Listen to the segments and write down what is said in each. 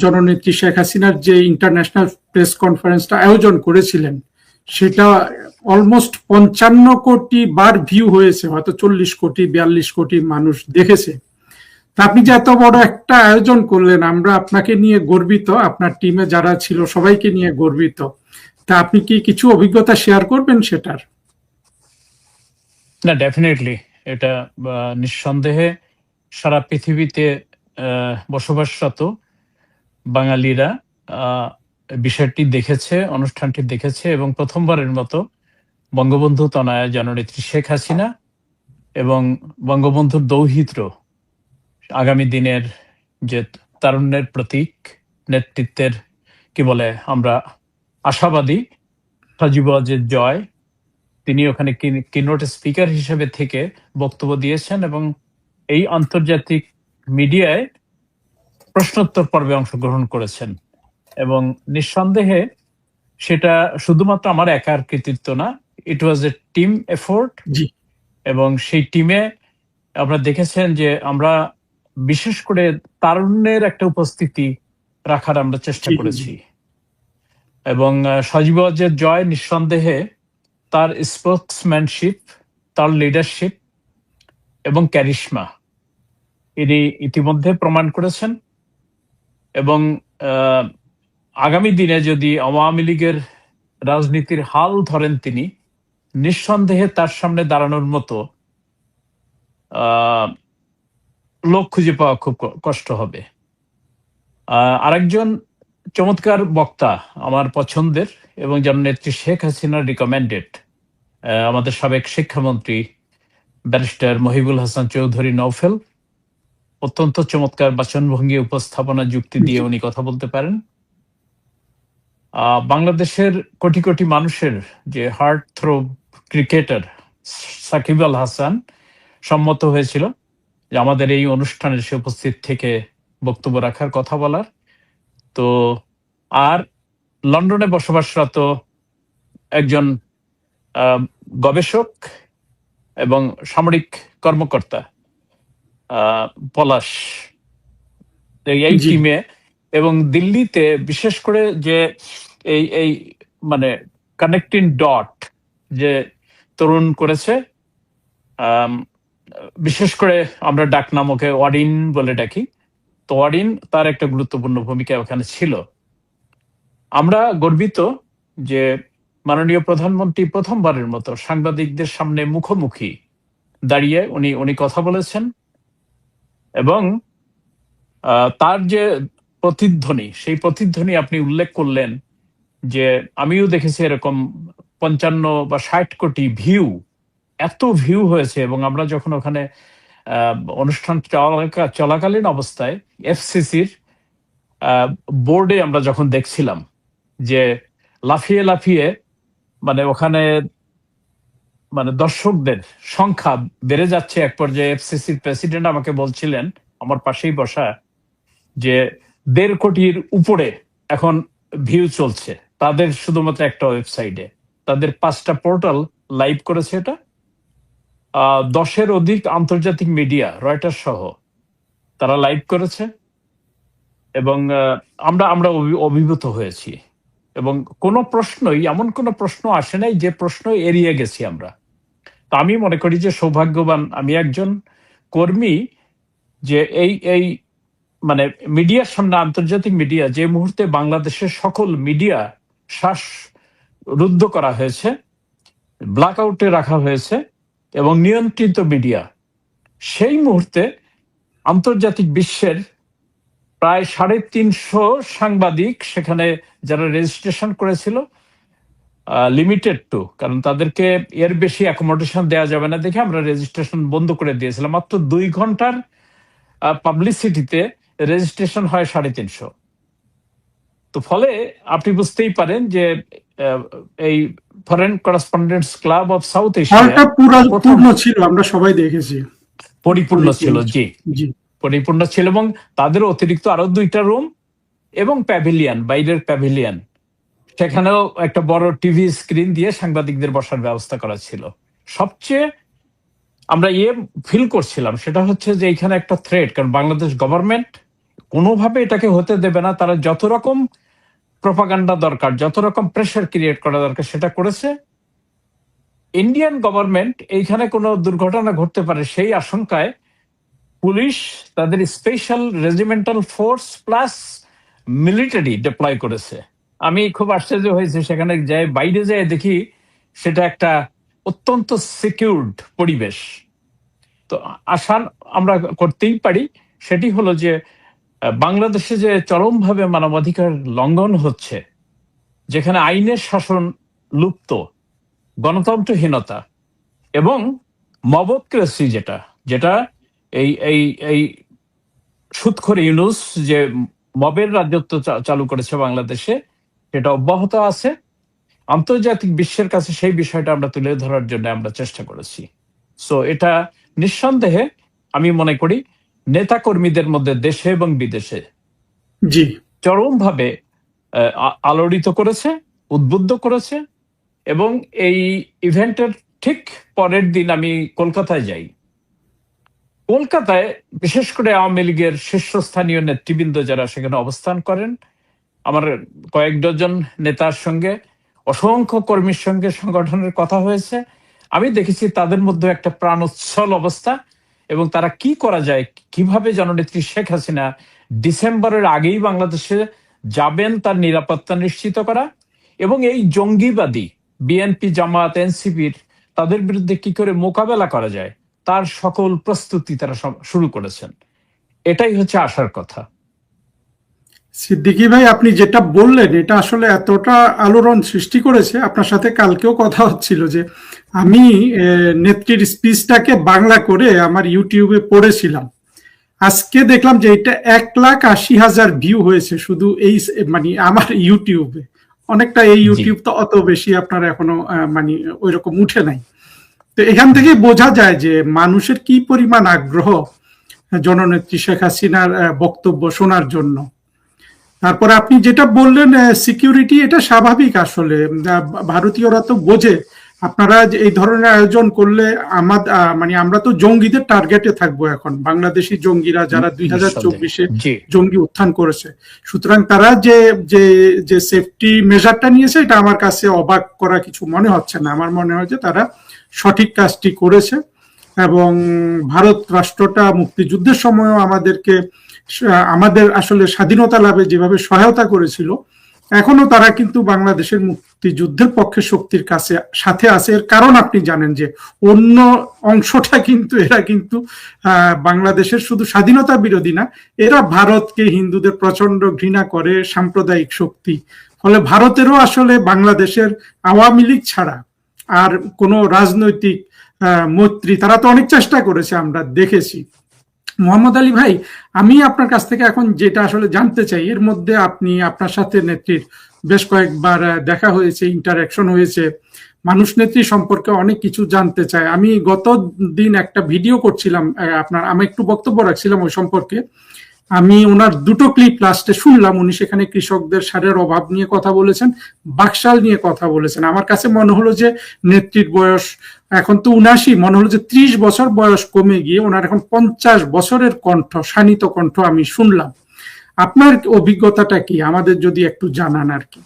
জননেত্রী শেখ হাসিনার যে ইন্টারন্যাশনাল প্রেস কনফারেন্সটা আয়োজন করেছিলেন, সেটা অলমোস্ট 55 কোটি বার ভিউ হয়েছে, হয়তো 40 কোটি 42 কোটি মানুষ দেখেছে। তা আপনি যে এত বড় একটা আয়োজন করলেন, আমরা আপনাকে নিয়ে গর্বিত, আপনার টিমে যারা ছিল সবাইকে নিয়ে গর্বিত। তা আপনি কি কিছু অভিজ্ঞতা শেয়ার করবেন সেটার? না, ডেফিনেটলি এটা নিঃসন্দেহে সারা পৃথিবীতে বসবাসরত বাঙালিরা বিষয়টি দেখেছে, অনুষ্ঠানটি দেখেছে, এবং প্রথমবারের মতো বঙ্গবন্ধু তনয়া জননেত্রী শেখ হাসিনা এবং বঙ্গবন্ধুর দৌহিত্র আগামী দিনের যে তারুণ্যের প্রতীক, নেতৃত্বের কি বলে আমরা আশাবাদী সজীব ওয়াজেদ জয়, তিনি ওখানে কিনোট স্পিকার হিসেবে থেকে বক্তব্য দিয়েছেন এবং এই আন্তর্জাতিক মিডিয়ায় প্রশ্নোত্তর পর্বে অংশগ্রহণ করেছেন। এবং নিঃসন্দেহে সেটা শুধুমাত্র আমার একার কৃতিত্ব না, ইট ওয়াজ এ টিম এফোর্ট। এবং সেই টিমে আপনারা দেখেছেন যে আমরা বিশেষ করে তারুণ্যের একটা উপস্থিতি রাখার আমরা চেষ্টা করেছি। এবং সজীব ওয়াজেদ জয় নিঃসন্দেহে তার স্পোকসম্যানশিপ, তার লিডারশিপ এবং ক্যারিশমা ইনি ইতিমধ্যে প্রমাণ করেছেন। এবং আগামী দিনে যদি আওয়ামী লীগের রাজনীতির হাল ধরেন তিনি, নিঃসন্দেহে তার সামনে দাঁড়ানোর মতো লোক খুঁজে পাওয়া খুব কষ্ট হবে। আরেকজন চমৎকার বক্তা আমার পছন্দের এবং জননেত্রী শেখ হাসিনার রিকমেন্ডেড আমাদের সাবেক শিক্ষামন্ত্রী ব্যারিস্টার মহিবুল হাসান চৌধুরী নওফেল, অত্যন্ত চমৎকার বাচনভঙ্গি, উপস্থাপনা, যুক্তি দিয়ে উনি কথা বলতে পারেন। বাংলাদেশের কোটি কোটি মানুষের যে heart throw cricketer Shakib Al Hasan সম্মত হয়েছিল যে আমাদের এই অনুষ্ঠানে সে উপস্থিত থেকে বক্তব্য রাখার, কথা বলার। তো আর লন্ডনে বসবাসরত একজন গবেষক এবং সামরিক কর্মকর্তা পলাশ এই টিমে, এবং দিল্লিতে বিশেষ করে যে এই মানে কানেক্টিং ডট যে তরুণ করেছে, বিশেষ করে আমরা ডাক নামকে ওয়াডিন বলে ডাকি, তো ওয়াডিন তার একটা গুরুত্বপূর্ণ ভূমিকা ওখানে ছিল। আমরা গর্বিত যে মাননীয় প্রধানমন্ত্রী প্রথমবারের মতো সাংবাদিকদের সামনে মুখোমুখি দাঁড়িয়ে উনি কথা বলেছেন। এবং তার যে প্রতিধ্বনি, সেই প্রতিধ্বনি আপনি উল্লেখ করলেন যে আমিও দেখেছি এরকম 55 বা 60 কোটি ভিউ, এত ভিউ হয়েছে। এবং আমরা যখন ওখানে অনুষ্ঠান চলাকালীন অবস্থায় এফসিসির বোর্ডে আমরা যখন দেখছিলাম যে লাফিয়ে লাফিয়ে মানে ওখানে মানে দর্শকদের সংখ্যা বেড়ে যাচ্ছে, এক পর্যায়ে এফসিসির প্রেসিডেন্ট আমাকে বলছিলেন, আমার পাশেই বসা, যে 1.5 কোটির উপরে এখন ভিউ চলছে তাদের শুধুমাত্র একটা ওয়েবসাইটে। তাদের 5টা পোর্টাল লাইভ করেছে এটা, 10-এর অধিক আন্তর্জাতিক মিডিয়া, রয়টার্স সহ তারা লাইভ করেছে। এবং আমরা অভিভূত হয়েছি। এবং কোনো প্রশ্নই, এমন কোনো প্রশ্ন আসে নাই যে প্রশ্ন এড়িয়ে গেছি আমরা। তা আমি মনে করি যে সৌভাগ্যবান আমি একজন কর্মী যে এই মানে মিডিয়ার সামনে, আন্তর্জাতিক মিডিয়া, যে মুহূর্তে বাংলাদেশের সকল মিডিয়া শ্বাসরুদ্ধ করা হয়েছে, ব্ল্যাক আউটে রাখা হয়েছে এবং নিয়ন্ত্রিত মিডিয়া, সেই মুহূর্তে আন্তর্জাতিক বিশ্বের প্রায় 350 সাংবাদিক সেখানে যারা রেজিস্ট্রেশন করেছিল, লিমিটেড টু, কারণ তাদেরকে এর বেশি অ্যাকোমোডেশন দেওয়া যাবে না দেখে আমরা রেজিস্ট্রেশন বন্ধ করে দিয়েছিলাম। মাত্র 2 ঘন্টার পাবলিসিটিতে রেজিস্ট্রেশন হয় 350। তো ফলে আপনি বুঝতেই পারেন যে এই foreign correspondents club of south Asia পূর্ণ ছিল, আমরা সবাই দেখেছি, পরিপূর্ণ ছিল। জি, পরিপূর্ণ ছিল। এবং তাদের অতিরিক্ত আরো 2টা রুম এবং প্যাভিলিয়ন, বাইরের প্যাভিলিয়ন, সেখানেও একটা বড় টিভি স্ক্রিন দিয়ে সাংবাদিকদের বসার ব্যবস্থা করা ছিল। সবচেয়ে আমরা ফিল করছিলাম সেটা হচ্ছে যে এখানে একটা থ্রেট, কারণ বাংলাদেশ গভর্নমেন্ট কোনোভাবে এটাকে হতে দেবে না। তারা যত রকম প্রপাগান্ডা দরকার, যত রকম প্রেশার ক্রিয়েট করা দরকার সেটা করেছে। ইন্ডিয়ান গভর্নমেন্ট এইখানে কোনো দুর্ঘটনা ঘটতে পারে সেই আশঙ্কায় পুলিশ তাদের special regimental force plus military deploy করেছে। আমি খুব আশ্চর্য হয়েছে, সেখানে যাই বাইরে যায় দেখি সেটা একটা অত্যন্ত সিকিউরড পরিবেশ। তো আশা আমরা করতেই পারি, সেটি হলো যে বাংলাদেশে যে চরমভাবে মানবাধিকার লঙ্ঘন হচ্ছে, যেখানে আইনের শাসন লুপ্ত, গণতন্ত্রহীনতা এবং মবক্রেসি, যেটা যেটা এই এই এই সুদখোর ইউনূস যে মবের রাজত্ব চালু করেছে বাংলাদেশে, সেটা অব্যাহত আছে। আন্তর্জাতিক বিশ্বের কাছে সেই বিষয়টা আমরা তুলে ধরার জন্য আমরা চেষ্টা করেছি। সো এটা নিঃসন্দেহে আমি মনে করি নেতা কর্মীদের মধ্যে দেশে এবং বিদেশে জি, চরমভাবে আলোড়িত করেছে, উদ্বুদ্ধ করেছে। এবং এই ইভেন্টের ঠিক পরের দিন আমি কলকাতায় যাই। কলকাতায় বিশেষ করে আওয়ামী লীগের শীর্ষস্থানীয় নেতৃবৃন্দ যারা সেখানে অবস্থান করেন, আমার কয়েক ডজন নেতার সঙ্গে, অসংখ্য কর্মীর সঙ্গে সংগঠনের কথা হয়েছে। আমি দেখেছি তাদের মধ্যে একটা প্রাণোচ্ছল অবস্থা, এবং তারা কি করা যায়, কিভাবে জননেত্রী শেখ হাসিনা ডিসেম্বরের আগেই বাংলাদেশে যাবেন তার নিরাপত্তা নিশ্চিত করা, এবং এই জঙ্গিবাদী বিএনপি, জামাত, এনসিপির তাদের বিরুদ্ধে কি করে মোকাবেলা করা যায় তার সকল প্রস্তুতি তারা শুরু করেছেন। এটাই হচ্ছে আশার কথা। সিদ্দিকী ভাই, আপনি যেটা বললেন এটা আসলে এতটা আলোড়ন সৃষ্টি করেছে। আপনার সাথে কালকেও কথা হচ্ছিল যে আমি নেত্রীর স্পিচটাকে বাংলা করে আমার ইউটিউবে পড়েছিলাম। আজকে দেখলাম যে এটা 1,80,000 ভিউ হয়েছে শুধু এই মানে আমার ইউটিউবে। অনেকটা, এই জি, ইউটিউব তো অত বেশি আপনার এখনো মানে ওই রকম উঠে নাই। তো এখান থেকে বোঝা যায় যে মানুষের কি পরিমাণ আগ্রহ জননেত্রী শেখ হাসিনার বক্তব্য শোনার জন্য। তারপরে আপনি যেটা বললেন সিকিউরিটি, এটা স্বাভাবিক আসলে। ভারতীয়রা তো বোঝে আপনারা যে এই ধরনের আয়োজন করলে আমাদের মানে আমরা তো জঙ্গিদের টার্গেটে থাকবো এখন, বাংলাদেশি জঙ্গিরা যারা নিঃসন্দেহে। 2024-এ জি, জঙ্গি উত্থান করেছে। সুতরাং তারা যে যে যে সেফটি মেজারটা নিয়েছে, এটা আমার কাছে অবাক করা কিছু মনে হচ্ছে না। আমার মনে হয় যে তারা সঠিক কাজটি করেছে। এবং ভারত রাষ্ট্রটা মুক্তিযুদ্ধের সময়ও আমাদের আসলে স্বাধীনতা লাভে যেভাবে সহায়তা করেছিল, এখনো তারা কিন্তু বাংলাদেশের মুক্তিযুদ্ধের পক্ষে শক্তির সাথে আছে। এর কারণ আপনি জানেন যে অন্য অংশটা কিন্তু এরা কিন্তু বাংলাদেশের শুধু স্বাধীনতা বিরোধী না, এরা ভারতকে, হিন্দুদের প্রচন্ড ঘৃণা করে, সাম্প্রদায়িক শক্তি। ফলে ভারতেরও আসলে বাংলাদেশের আওয়ামী লীগ ছাড়া আর কোনো রাজনৈতিক মৈত্রী, তারা তো অনেক চেষ্টা করেছে, আমরা দেখেছি। মোহাম্মদ আলী ভাই, আমি আপনার কাছ থেকে এখন যেটা আসলে জানতে চাই, এর মধ্যে আপনার সাথে নেত্রীর বেশ কয়েকবার দেখা হয়েছে, ইন্টারাকশন হয়েছে, মানুষ নেত্রী সম্পর্কে অনেক কিছু জানতে চায়। আমি গত দিন একটা ভিডিও করছিলাম, আমি একটু বক্তব্য রাখছিলাম ওই সম্পর্কে। আমি ওনার দুটো ক্লিপ লাস্টে শুনলাম। উনি সেখানে কৃষকদের সারের অভাব নিয়ে কথা বলেছেন, বাকশাল নিয়ে কথা বলেছেন। আমার কাছে মনে হলো যে নেত্রীর বয়স এখন তো 79, মনে হলো যে 30 বছর বয়স কমে গিয়ে ওনার এখন 50 বছরের কণ্ঠ, শানিত কণ্ঠ আমি শুনলাম। আপনার অভিজ্ঞতাটা কি, আমাদের যদি একটু জানান আর কি।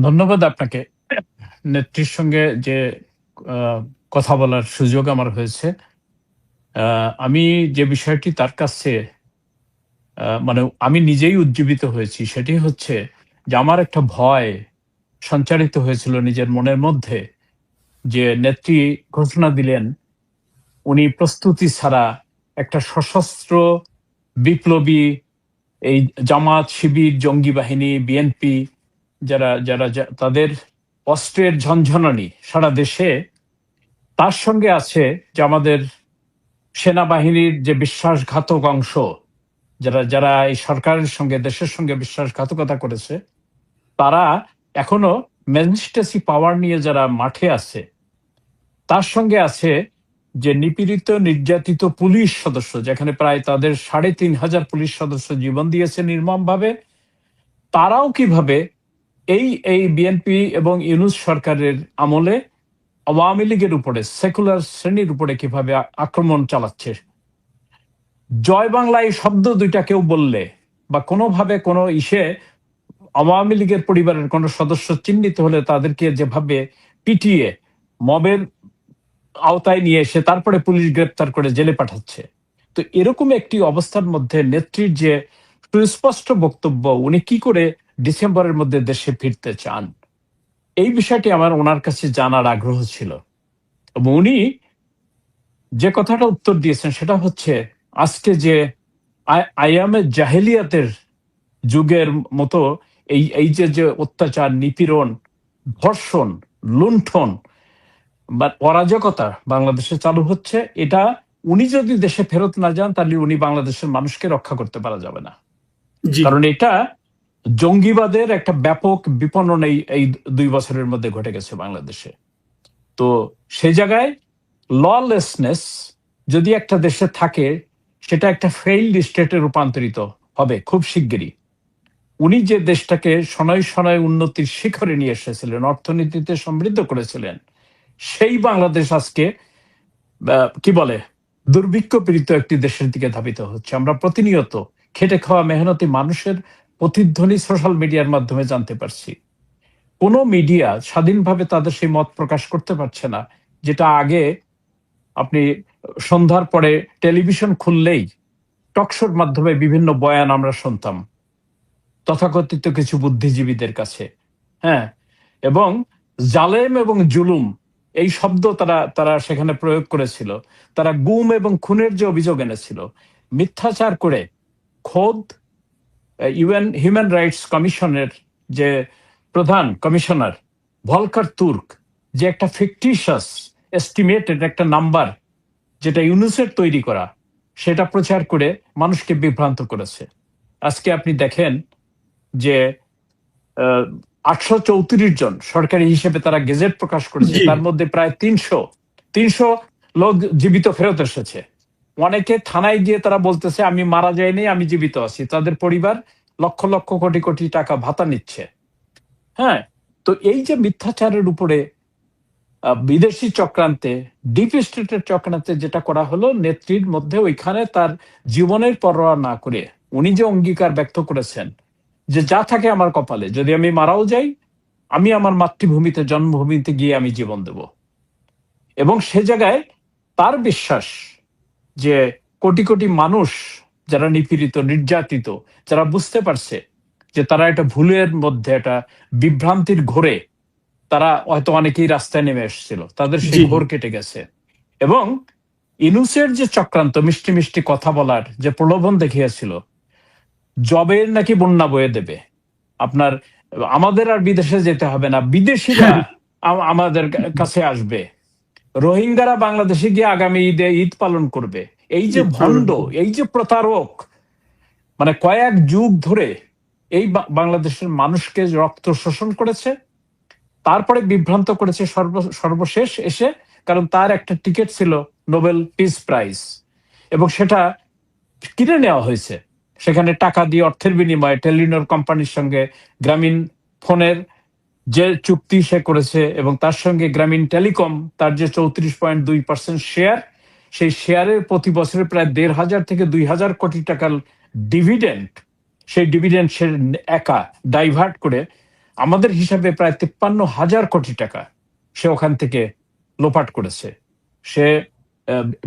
ধন্যবাদ আপনাকে। নেত্রীর সঙ্গে যে কথা বলার সুযোগ আমার হয়েছে, আমি যে বিষয়টি তার কাছে মানে আমি নিজেই উজ্জীবিত হয়েছি, সেটি হচ্ছে যে আমার একটা ভয় সঞ্চারিত হয়েছিল নিজের মনের মধ্যে, যে নেত্রী ঘোষণা দিলেন উনি প্রস্তুতি ছাড়া একটা সশস্ত্র বিপ্লবী, এই জামাত, শিবির, জঙ্গি বাহিনী, বিএনপি, যারা যারা তাদের অস্ত্রের ঝনঝনানি সারা দেশে, তার সঙ্গে আছে যে আমাদের সেনাবাহিনীর যে বিশ্বাসঘাতক অংশ, যারা যারা এই সরকারের সঙ্গে, দেশের সঙ্গে বিশ্বাসঘাতকতা করেছে, তারা এখনো ম্যাজিস্ট্রেসি পাওয়ার নিয়ে যারা মাঠে আছে, তার সঙ্গে আছে যে নিপীড়িত, নির্যাতিত পুলিশ সদস্য, যেখানে প্রায় তাদের 3,500 পুলিশ সদস্য জীবন দিয়েছে নির্মমভাবে। তারাও কিভাবে এই এই বিএনপি এবং ইউনূস সরকারের আমলে আওয়ামী লীগের উপরে, সেকুলার শ্রেণীর উপরে কিভাবে আক্রমণ চালাচ্ছে। জয় বাংলা এই শব্দ দুইটা কেউ বললে বা কোনোভাবে কোনো ইসে আওয়ামী লীগের পরিবারের কোনো সদস্য চিহ্নিত হলে তাদেরকে যেভাবে পিটিয়ে মবের আওতায় নিয়ে এসে তারপরে পুলিশ গ্রেপ্তার করে জেলে পাঠাচ্ছে, তো এরকম একটি অবস্থার মধ্যে নেত্রীর যে সুস্পষ্ট বক্তব্য, উনি কি করে ডিসেম্বরের মধ্যে দেশে ফিরতে চান, এই বিষয়টি আমার ওনার কাছে জানার আগ্রহ ছিল। এবং উনি যে কথাটা উত্তর দিয়েছেন সেটা হচ্ছে, আজকে যে আইয়ামে জাহেলিয়াতের যুগের মতো এই এই যে যে অত্যাচার, নিপীড়ন, ধর্ষণ, লুণ্ঠন বা অরাজকতা বাংলাদেশে চালু হচ্ছে, এটা উনি যদি দেশে ফেরত না যান তাহলে উনি বাংলাদেশের মানুষকে রক্ষা করতে পারা যাবে না। জি কারণ এটা জঙ্গিবাদের একটা ব্যাপক বিপণন এই 2 বছরের মধ্যে ঘটে গেছে বাংলাদেশে। তো সে জায়গায় ললেসনেস যদি একটা দেশে থাকে, সেটা একটা ফেইল্ড স্টেটে রূপান্তরিত হবে খুব শিগগিরই। উনি যে দেশটাকে শনয় শনয় উন্নতির শিখরে নিয়ে এসেছিলেন, অর্থনীতিতে সমৃদ্ধ করেছিলেন, সেই বাংলাদেশ আজকে কি বলে দুর্ভিক্ষ পীড়িত একটি দেশের দিকে ধাবিত হচ্ছে। আমরা প্রতিনিয়ত খেটে খাওয়া মেহনতি মানুষের প্রতিধ্বনি সোশ্যাল মিডিয়ার মাধ্যমে জানতে পারছি। কোনো মিডিয়া স্বাধীনভাবে তাদের সেই মত প্রকাশ করতে পারছে না, যেটা আগে আপনি সন্ধ্যার পরে টেলিভিশন খুললেই টকশোর মাধ্যমে বিভিন্ন বয়ান আমরা শুনতাম তথাকথিত কিছু বুদ্ধিজীবীদের কাছে। হ্যাঁ, এবং জালেম এবং জুলুম এই শব্দ তারা তারা সেখানে প্রয়োগ করেছিল। তারা গুম এবং খুনের যে অভিযোগ এনেছিল, মিথ্যাচার করে খোদ ইউএন হিউম্যান রাইটস কমিশনের যে প্রধান কমিশনার ভলকার তুর্ক, যে একটা ফিকটিশাস এস্টিমেটেড একটা নাম্বার যেটা ইউনুসের তৈরি করা, সেটা প্রচার করে মানুষকে বিভ্রান্ত করেছে। আজকে আপনি দেখেন যে 834 জন সরকারি হিসেবে তারা গেজেট প্রকাশ করেছে, জি তার মধ্যে প্রায় 300 লোক জীবিত ফেরত এসেছে। অনেকে থানায় গিয়ে তারা বলতেছে আমি মারা যাইনি, আমি জীবিত আছি। তাদের পরিবার লক্ষ লক্ষ কোটি কোটি টাকা ভাতা নিচ্ছে। হ্যাঁ, তো এই যে মিথ্যাচারের উপরে বিদেশি চক্রান্তে, ডিপ স্টেটের চক্রান্তে যেটা করা হলো, নেত্রীর মধ্যে ওইখানে তার জীবনের পরোয়া না করে উনি যে অঙ্গীকার ব্যক্ত করেছেন যে যা থাকে আমার কপালে, যদি আমি মারাও যাই, আমি আমার মাতৃভূমিতে জন্মভূমিতে গিয়ে আমি জীবন দেব। এবং সে জায়গায় তার বিশ্বাস যে কোটি কোটি মানুষ যারা নিপীড়িত, নির্যাতিত, যারা বুঝতে পারছে যে তারা একটা ভুলের মধ্যে, একটা বিভ্রান্তির ঘোরে তারা হয়তো অনেকেই রাস্তায় নেমে এসেছিল, তাদের সেই জি ঘোর কেটে গেছে। এবং ইনুসের যে চক্রান্ত, মিষ্টি মিষ্টি কথা বলার যে প্রলোভন দেখিয়েছিল, জবের নাকি বন্যা বয়ে দেবে, আপনার আমাদের আর বিদেশে যেতে হবে না, বিদেশিরা আমাদের কাছে আসবে, রোহিঙ্গারা বাংলাদেশে গিয়ে আগামী ঈদে ঈদ পালন করবে, এই যে ঈদ পালন ভণ্ড, করবে। এই যে প্রতারক, মানে কয়েক যুগ ধরে এই বাংলাদেশের মানুষকে রক্ত শোষণ করেছে, তারপরে বিভ্রান্ত করেছে সর্বশেষ এসে, কারণ তার একটা টিকিট ছিল নোবেল পিস প্রাইজ, এবং সেটা কিনে নেওয়া হয়েছে। সেখানে টাকা দিয়ে অর্থের বিনিময়ে টেলিনর কোম্পানির সঙ্গে গ্রামীণ ফোনের যে চুক্তি সে করেছে, এবং তার সঙ্গে গ্রামীণ টেলিকম তার যে 34.2% শেয়ার, সেই শেয়ারের প্রতি বছরে প্রায় 1,500 থেকে 2,000 কোটি টাকার ডিভিডেন্ড, সেই ডিভিডেন্ড সে একা ডাইভার্ট করে আমাদের হিসাবে প্রায় 53,000 কোটি টাকা সে ওখান থেকে লোপাট করেছে, সে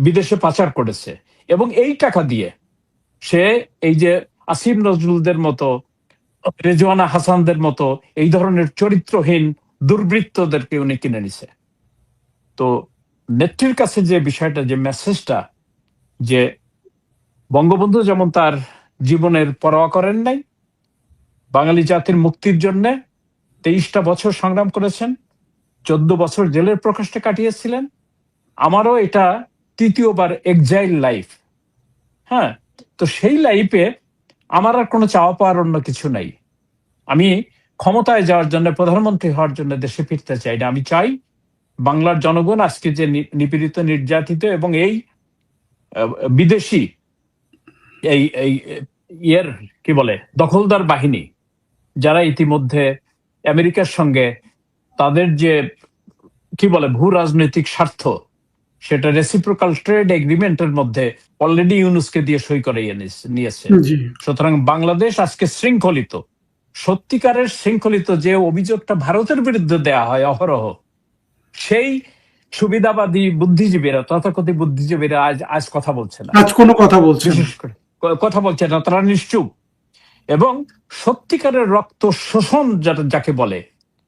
বিদেশে পাচার করেছে। এবং এই টাকা দিয়ে সে এই যে আসিফ নজরুলদের মতো, রেজওয়ানা হাসানদের মতো এই ধরনের চরিত্রহীন দুর্বৃত্তদেরকে উনি কিনে নিছে। তো নেত্রীর কাছে যে বিষয়টা, যে মেসেজটা, যে বঙ্গবন্ধু যেমন তার জীবনের পরোয়া করেন নাই, বাঙালি জাতির মুক্তির জন্য 23টা বছর সংগ্রাম করেছেন, 14 বছর জেলের প্রকোষ্ঠে কাটিয়েছিলেন, আমারও এটা তৃতীয়বার এক্সাইল লাইফ। হ্যাঁ, তো সেই লাইফে আমার আর কোনো চাওয়া পাওয়ার অন্য কিছু নাই। আমি ক্ষমতায় যাওয়ার জন্য, প্রধানমন্ত্রী হওয়ার জন্য দেশে ফিরতে চাই না। আমি চাই বাংলার জনগণ আজকে যে নিপীড়িত, নির্যাতিত, এবং এই বিদেশি এই এই ইয়ের কি বলে দখলদার বাহিনী, যারা ইতিমধ্যে আমেরিকার সঙ্গে তাদের যে কি বলে ভূ রাজনৈতিক স্বার্থ, সেটা রেসিপ্রোকাল ট্রেড এগ্রিমেন্টের মধ্যে অলরেডি ইউনুসকে দিয়ে সই করাইয়ে নিয়েছে। জি সুতরাং বাংলাদেশ আজকে শৃঙ্খলিত, সত্যিকারের শৃঙ্খলিত। যে অভিযোগটা ভারতের বিরুদ্ধে দেয়া হয় অহরহ, সেই সুবিধাবাদী বুদ্ধিজীবীরা, তথাকথিত বুদ্ধিজীবীরা আজ কথা বলছে না, আজ কোনো কথা বলছে না। বিশেষ করে কথা বলছে না, তারা নিশ্চুপ। এবং সত্যিকারের রক্ত শোষণ যাকে বলে,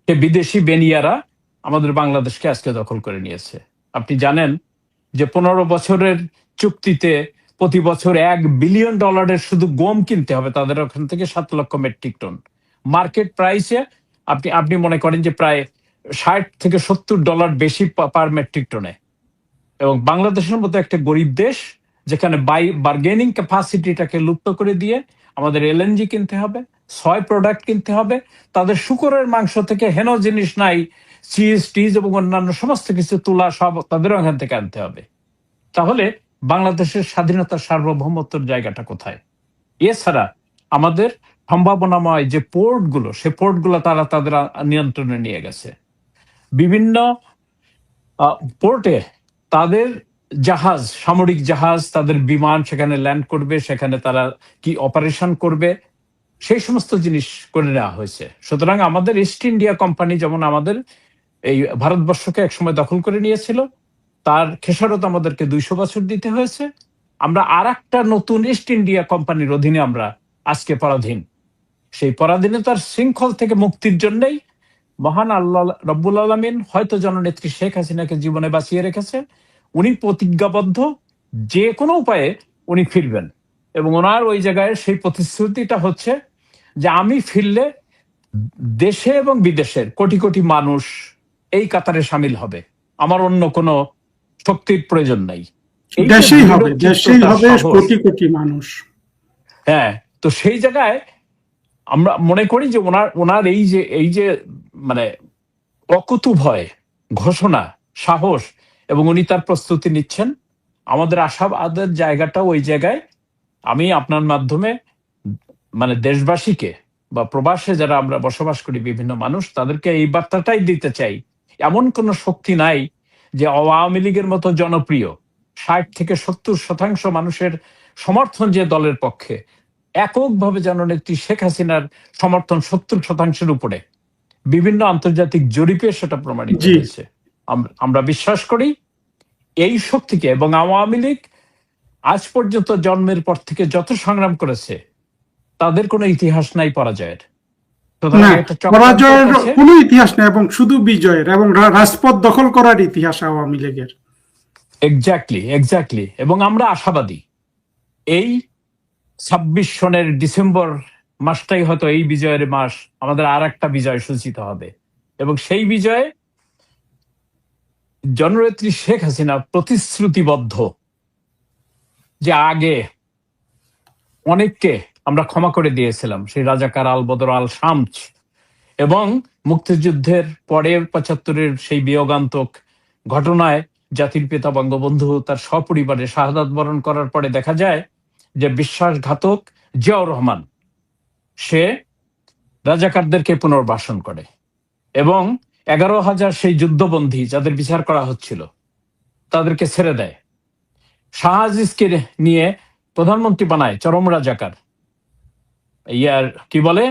সে বিদেশি বেনিয়ারা আমাদের বাংলাদেশকে আজকে দখল করে নিয়েছে। আপনি জানেন যে 15 বছরের চুক্তিতে প্রতি বছর $1 বিলিয়ন শুধু গম কিনতে হবে তাদের ওখান থেকে, 7 লক্ষ মেট্রিক টন। মার্কেট প্রাইসে আপনি মনে করেন যে প্রায় $60 থেকে $70 বেশি পার মেট্রিক টনে। এবং বাংলাদেশের মতো একটা গরিব দেশ, যেখানে বার্গেনিং ক্যাপাসিটিটাকে লুপ্ত করে দিয়ে আমাদের এলএনজি কিনতে হবে, সয় প্রোডাক্ট কিনতে হবে, তাদের শুকরের মাংস থেকে হেন জিনিস নাই, চিজ টিজ এবং অন্যান্য সমস্ত কিছু তুলা সব তাদেরও এখান থেকে আনতে হবে। তাহলে বাংলাদেশের স্বাধীনতার সার্বভৌমত্বের জায়গাটা কোথায়? এছাড়া আমাদের সম্ভাবনাময় যে পোর্টগুলো, সে পোর্টগুলো তারা তাদের নিয়ন্ত্রণে নিয়ে গেছে। বিভিন্ন পোর্টে তাদের জাহাজ, সামরিক জাহাজ, তাদের বিমান সেখানে ল্যান্ড করবে, সেখানে তারা কি অপারেশন করবে, সেই সমস্ত জিনিস করে নেওয়া হয়েছে। সুতরাং আমাদের ইস্ট ইন্ডিয়া কোম্পানি যেমন আমাদের এই ভারতবর্ষকে একসময় দখল করে নিয়েছিল, তার খেসারত আমাদেরকে 200 বছর দিতে হয়েছে। আমরা আর একটা নতুন ইস্ট ইন্ডিয়া কোম্পানির অধীনে আমরা আজকে পরাধীন। সেই পরাধীনতার শৃঙ্খল থেকে মুক্তির জন্যই মহান আল্লাহ রব্বুল আলামিন হয়তো জননেত্রী শেখ হাসিনাকে জীবনে বাঁচিয়ে রেখেছে। উনি প্রতিজ্ঞাবদ্ধ, যে কোনো উপায়ে উনি ফিরবেন। এবং ওনার ওই জায়গায় সেই প্রতিশ্রুতিটা হচ্ছে যে আমি ফিরলে দেশে এবং বিদেশের কোটি কোটি মানুষ এই কাতারে সামিল হবে, আমার অন্য কোনো শক্তির প্রয়োজন নাই। এই যে দেশেই হবে, দৃঢ়চিত্ততা, দেশেই হবে সাহস, কোটি কোটি মানুষ। হ্যাঁ, তো সেই জায়গায় আমরা মনে করি যে ওনার এই যে মানে অকুতোভয় ঘোষণা, সাহস, এবং উনি তার প্রস্তুতি নিচ্ছেন, আমাদের আশাবাদের জায়গাটা ওই জায়গায়। আমি আপনার মাধ্যমে মানে দেশবাসীকে বা প্রবাসে যারা আমরা বসবাস করি বিভিন্ন মানুষ, তাদেরকে এই বার্তাটাই দিতে চাই, এমন কোন শক্তি নাই যে আওয়ামী লীগের মতো জনপ্রিয় 60 থেকে 70% মানুষের সমর্থন যে দলের পক্ষে, এককভাবে জননেত্রী শেখ হাসিনার সমর্থন 70%-এর উপরে। বিভিন্ন আন্তর্জাতিক জরিপে সেটা প্রমাণিত জি হয়েছে। আমরা বিশ্বাস করি এই শক্তিকে। এবং আওয়ামী লীগ আজ পর্যন্ত জন্মের পর থেকে যত সংগ্রাম করেছে, তাদের কোনো ইতিহাস নাই পরাজয়ের। সুতরাং না, একটা চক্রান্ত পরাজয়ের করছে। কোনো ইতিহাস নেই, এবং শুধু বিজয়ের এবং রাজপথ দখল করার ইতিহাস আওয়ামী লীগের। এক্স্যাক্টলি। এবং আমরা আশাবাদী এই 26 সনের ডিসেম্বর মাসটাই হয়তো এই বিজয়ের মাস, আমাদের আর একটা বিজয় সূচিত হবে। এবং সেই বিজয়ে জননেত্রী শেখ হাসিনা প্রতিশ্রুতিবদ্ধ যে আগে অনেককে আমরা ক্ষমা করে দিয়েছিলাম, সেই রাজাকার আল বদর আল শামস, এবং মুক্তিযুদ্ধের পরে 75-এর সেই বিয়োগান্তক ঘটনায় জাতির পিতা বঙ্গবন্ধু তার সপরিবারে শাহাদাত বরণ করার পরে দেখা যায় যে বিশ্বাসঘাতক জিয়াউর রহমান সে রাজাকারদেরকে পুনর্বাসন করে এবং 11,000 সেই যুদ্ধবন্দী যাদের বিচার করা হচ্ছিল তাদেরকে ছেড়ে দেয়। শাহ আজিজকে নিয়ে প্রধানমন্ত্রী বানায় চরম রাজাকার। কি বলে,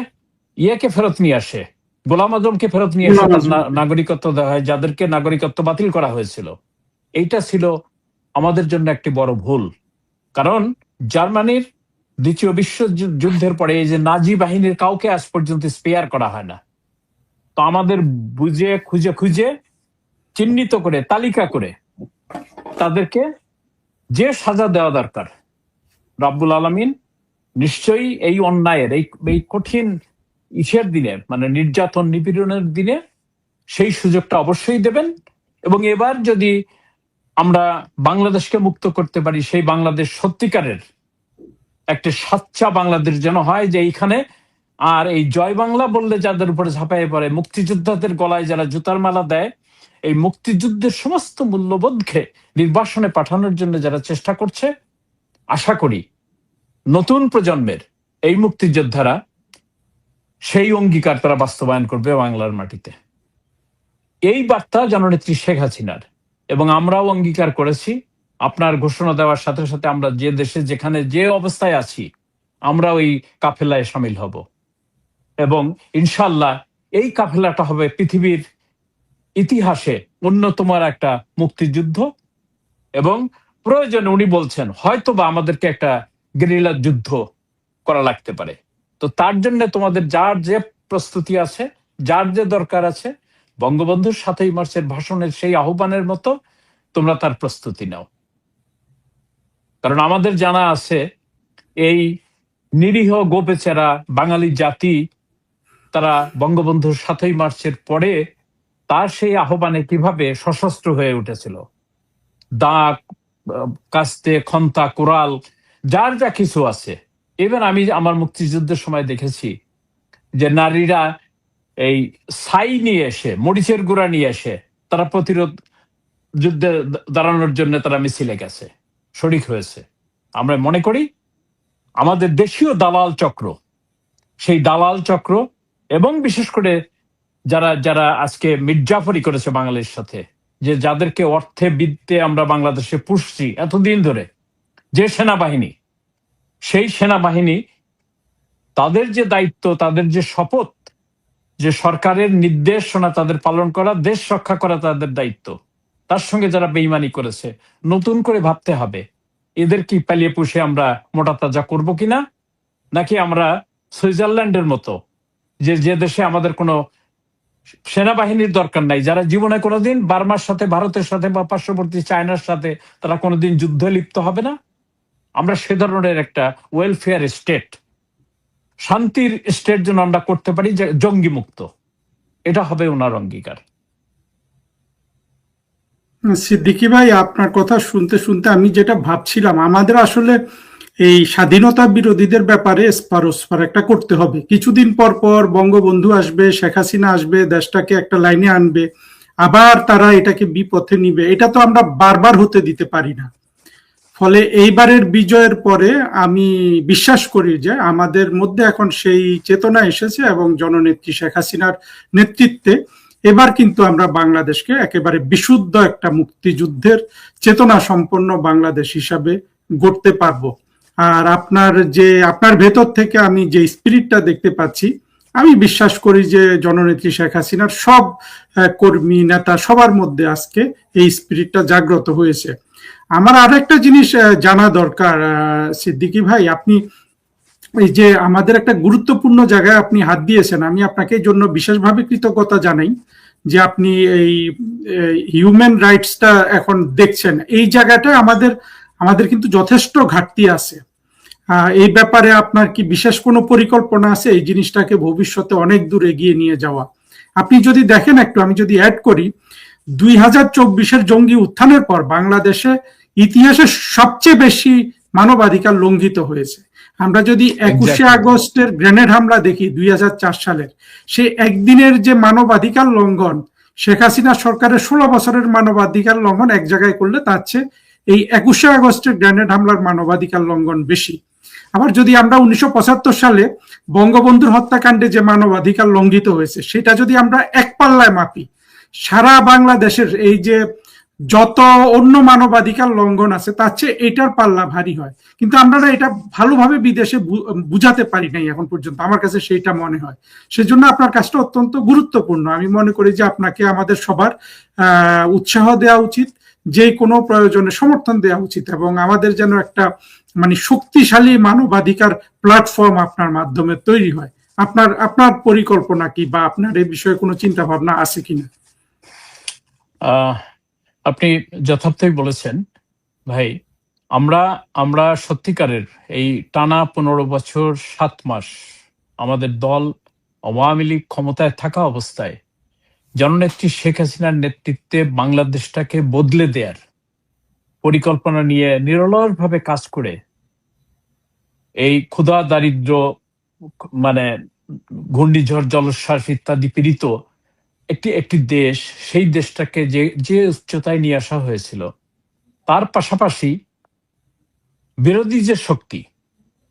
ইয়েকে ফেরত নিয়ে আসে, গোলাম আজমকে ফেরত নিয়ে এসে তার নাগরিকত্ব দেওয়া হয়, যাদেরকে নাগরিকত্ব বাতিল করা হয়েছিল। এইটা ছিল আমাদের জন্য একটি বড় ভুল। কারণ জার্মানির দ্বিতীয় বিশ্বযুদ্ধের পরে এই যে নাজি বাহিনীর কাউকে আজ পর্যন্ত স্পেয়ার করা হয় না। তো আমাদের বুঝে খুঁজে খুঁজে চিহ্নিত করে তালিকা করে তাদেরকে যে সাজা দেওয়া দরকার, রব্বুল আলামিন নিশ্চয়ই এই অন্যায়ের এই কঠিন ইসের দিনে, মানে নির্যাতন নিপীড়নের দিনে সেই সুযোগটা অবশ্যই দেবেন। এবং এবার যদি আমরা বাংলাদেশকে মুক্ত করতে পারি, সেই বাংলাদেশ সত্যিকারের একটা সাচ্চা বাংলাদেশ যেন হয়, যে এইখানে আর এই জয় বাংলা বললে যাদের উপরে ঝাঁপাইয়ে পড়ে, মুক্তিযোদ্ধাদের গলায় যারা জুতার মালা দেয়, এই মুক্তিযুদ্ধের সমস্ত মূল্যবোধকে নির্বাসনে পাঠানোর জন্য যারা চেষ্টা করছে, আশা করি নতুন প্রজন্মের এই মুক্তিযোদ্ধারা সেই অঙ্গীকার তারা বাস্তবায়ন করবে বাংলার মাটিতে। এই বার্তা জননেত্রী শেখ হাসিনার, এবং আমরাও অঙ্গীকার করেছি আপনার ঘোষণা দেওয়ার সাথে সাথে আমরা যে দেশে যেখানে যে অবস্থায় আছি আমরা ওই কাফেলায় সামিল হব, এবং ইনশাল্লাহ এই কাফেলাটা হবে পৃথিবীর ইতিহাসে অন্যতম একটা মুক্তিযুদ্ধ। এবং প্রয়োজনে উনি বলছেন হয়তোবা আমাদেরকে একটা গেরিলা যুদ্ধ করা লাগতে পারে। তো তার জন্য তোমাদের যার যে প্রস্তুতি আছে, যার যে দরকার আছে, বঙ্গবন্ধুর ৭ই মার্চের ভাষণের সেই আহ্বানের মতো তোমরা তার প্রস্তুতি নাও। কারণ আমাদের জানা আছে এই নিরীহ গোপেচারা বাঙালি জাতি তারা বঙ্গবন্ধুর ৭ই মার্চের পরে তার সেই আহ্বানে কিভাবে সশস্ত্র হয়ে উঠেছিল। দা, কাস্তে, খন্তা, কোরাল, যার যা কিছু আছে। ইভেন আমি আমার মুক্তিযুদ্ধের সময় দেখেছি যে নারীরা এই ছাই নিয়ে এসে, মরিচের গুঁড়া নিয়ে এসে তারা প্রতিরোধ যুদ্ধে দাঁড়ানোর জন্য তারা মিছিলে গেছে, শরিক হয়েছে। আমরা মনে করি আমাদের দেশীয় দালাল চক্র, সেই দালাল চক্র এবং বিশেষ করে যারা যারা আজকে মির্জাফরি করেছে বাঙালির সাথে, যে যাদেরকে অর্থে বিত্তে আমরা বাংলাদেশে পুষছি এতদিন ধরে, যে সেনাবাহিনী, সেই সেনাবাহিনী তাদের যে দায়িত্ব, তাদের যে শপথ, যে সরকারের নির্দেশনা তাদের পালন করা, দেশ রক্ষা করা তাদের দায়িত্ব, তার সঙ্গে যারা বেইমানি করেছে নতুন করে ভাবতে হবে এদের কি পালিয়ে পুষে আমরা মোটা তাজা করবো কিনা, নাকি আমরা সুইজারল্যান্ডের মতো যে যে দেশে আমাদের কোনো সেনাবাহিনীর দরকার নাই, যারা জীবনে কোনোদিন বার্মার সাথে, ভারতের সাথে বা পার্শ্ববর্তী চায়নার সাথে তারা কোনোদিন যুদ্ধে লিপ্ত হবে না, আমরা সে ধরনের একটা ওয়েলফেয়ার স্টেট, শান্তির স্টেট যেন আমরা করতে পারি, যে জঙ্গি মুক্ত, এটা হবে ওনার অঙ্গীকার। সিদ্দিকী ভাই, আপনার কথা শুনতে শুনতে আমি যেটা ভাবছিলাম, আমাদের আসলে এই স্বাধীনতা বিরোধীদের ব্যাপারে এসপার ওসপার একটা করতে হবে। কিছুদিন পর পর বঙ্গবন্ধু আসবে, শেখ হাসিনা আসবে, দেশটাকে একটা লাইনে আনবে, আবার তারা এটাকে বিপথে নিবে। এটা তো আমরা বারবার হতে দিতে পারি না। ফলে এইবারের বিজয়ের পরে আমি বিশ্বাস করি যে আমাদের মধ্যে এখন সেই চেতনা এসেছে এবং জননেত্রী শেখ হাসিনার নেতৃত্বে এবার কিন্তু আমরা বাংলাদেশকে একেবারে বিশুদ্ধ একটা মুক্তিযুদ্ধের চেতনা সম্পন্ন বাংলাদেশ হিসাবে গড়তে পারবো। আর আপনার ভেতর থেকে আমি যে স্পিরিটটা দেখতে পাচ্ছি, আমি বিশ্বাস করি যে জননেত্রী শেখ হাসিনার সব কর্মী নেতা সবার মধ্যে আজকে এই স্পিরিটটা জাগ্রত হয়েছে। আমার আরেকটা জিনিস জানা দরকার, সিদ্দিকী ভাই, আপনি এই যে আমাদের একটা গুরুত্বপূর্ণ জায়গায় আপনি হাত দিয়েছেন, আমি আপনাকে এই জন্য বিশেষভাবে কৃতজ্ঞতা জানাই যে আপনি এই হিউম্যান রাইটসটা এখন দেখছেন। এই জায়গাটায় আমাদের কিন্তু যথেষ্ট ঘাটতি আছে। এই ব্যাপারে আপনার কি বিশেষ কোনো পরিকল্পনা আছে এই জিনিসটাকে ভবিষ্যতে অনেক দূর এগিয়ে নিয়ে যাওয়া? আপনি যদি দেখেন একটু, আমি যদি অ্যাড করি, 2024-এর জঙ্গি উত্থানের পর বাংলাদেশে ইতিহাসে সবচেয়ে বেশি মানবাধিকার লঙ্ঘিত হয়েছে। আমরা যদি 21শে আগস্টের গ্রেনেড হামলা দেখি 2004 সালের, সে একদিনের যে মানবাধিকার লঙ্ঘন, শেখ হাসিনা সরকারের 16 বছরের মানবাধিকার লঙ্ঘন এক জায়গায় করলে তার চেয়ে এই 21শে আগস্টের গ্রেনেড হামলার মানবাধিকার লঙ্ঘন বেশি। আবার যদি আমরা 1975 সালে বঙ্গবন্ধুর হত্যাকাণ্ডে যে মানবাধিকার লঙ্ঘিত হয়েছে সেটা যদি আমরা এক পাল্লায় মাপি, সারা বাংলাদেশের এই যে যত অন্য মানবাধিকার লঙ্ঘন আছে তার চেয়ে এটার পাল্লা ভারী হয়। কিন্তু আমরা না এটা ভালোভাবে বিদেশে বুঝাতে পারি নাই এখন পর্যন্ত, আমার কাছে সেইটা মনে হয়। সেজন্য আপনার কাজটা অত্যন্ত গুরুত্বপূর্ণ। আমি মনে করি যে আপনাকে আমাদের সবার উৎসাহ দেওয়া উচিত, যে কোনো প্রয়োজনে সমর্থন দেওয়া উচিত, এবং আমাদের যেন একটা মানে শক্তিশালী মানবাধিকার প্ল্যাটফর্ম আপনার মাধ্যমে তৈরি হয়। আপনার পরিকল্পনা কি, বা আপনার এই বিষয়ে কোনো চিন্তা ভাবনা আছে কিনা? আপনি যথার্থই বলেছেন ভাই। আমরা সত্যিকারের এই টানা 15 বছর 7 মাস আমাদের দল আওয়ামী লীগ ক্ষমতায় থাকা অবস্থায় জননেত্রী শেখ হাসিনার নেতৃত্বে বাংলাদেশটাকে বদলে দেওয়ার পরিকল্পনা নিয়ে নিরলসভাবে কাজ করে এই ক্ষুধা, দারিদ্র, মানে ঘূর্ণিঝড়, জলোচ্ছ্বাস ইত্যাদি পীড়িত একটি দেশ, সেই দেশটাকে যে উচ্চতায় নিয়ে আসা হয়েছিল, তার পাশাপাশি বিরোধী যে শক্তি,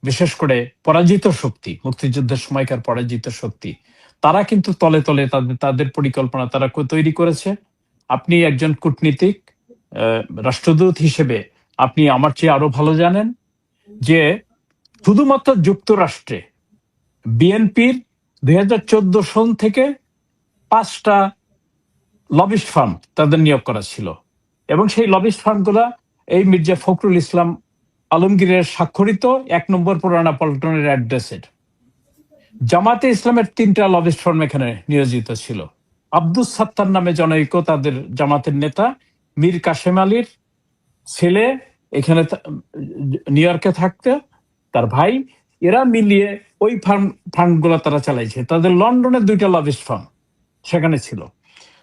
বিশেষ করে পরাজিত শক্তি, মুক্তিযুদ্ধের সময়কার পরাজিত শক্তি, তারা কিন্তু তলে তলে তাদের পরিকল্পনা তারা তৈরি করেছে। আপনি একজন কূটনীতিক, রাষ্ট্রদূত হিসেবে আপনি আমার চেয়ে আরো ভালো জানেন যে শুধুমাত্র যুক্তরাষ্ট্রে বিএনপির 2014 সন থেকে 5টা লবিস্ট ফার্ম তাদের নিয়োগ করা ছিল, এবং সেই লবিস্ট ফার্মগুলা এই মির্জা ফখরুল ইসলাম আলমগীরের স্বাক্ষরিত 1 নম্বর পুরানা পল্টনের অ্যাড্রেসের। জামাতে ইসলামের 3টা লবিস্ট ফার্ম এখানে নিয়োজিত ছিল। আব্দুস সাত্তার নামে জনৈক তাদের জামাতের নেতা, মীর কাশেম আলীর ছেলে এখানে নিউ ইয়র্কে থাকতে, তার ভাই, এরা মিলিয়ে ওই ফার্মগুলো তারা চালাইছে। তাদের লন্ডনে 2টা লবিস্ট ফার্ম সেখানে ছিল।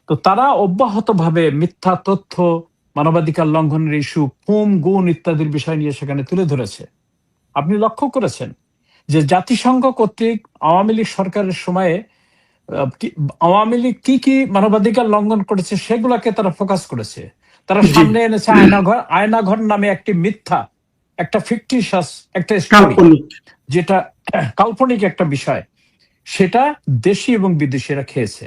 তো তারা অব্যাহতভাবে মিথ্যা তথ্য, মানবাধিকার লঙ্ঘনের ইস্যু, গুম গুণ ইত্যাদির বিষয় নিয়ে সেখানে তুলে ধরেছে। আপনি লক্ষ্য করেছেন যে জাতিসংঘ কর্তৃক আওয়ামী লীগ সরকারের সময়ে আওয়ামী লীগ কি কি মানবাধিকার লঙ্ঘন করেছে সেগুলাকে তারা ফোকাস করেছে। তারা সামনে এনেছে আয়নাঘর নামে একটি মিথ্যা, একটা ফিকটিশাস একটা স্টোরি, যেটা কাল্পনিক একটা বিষয়, সেটা দেশি এবং বিদেশিরা খেয়েছে।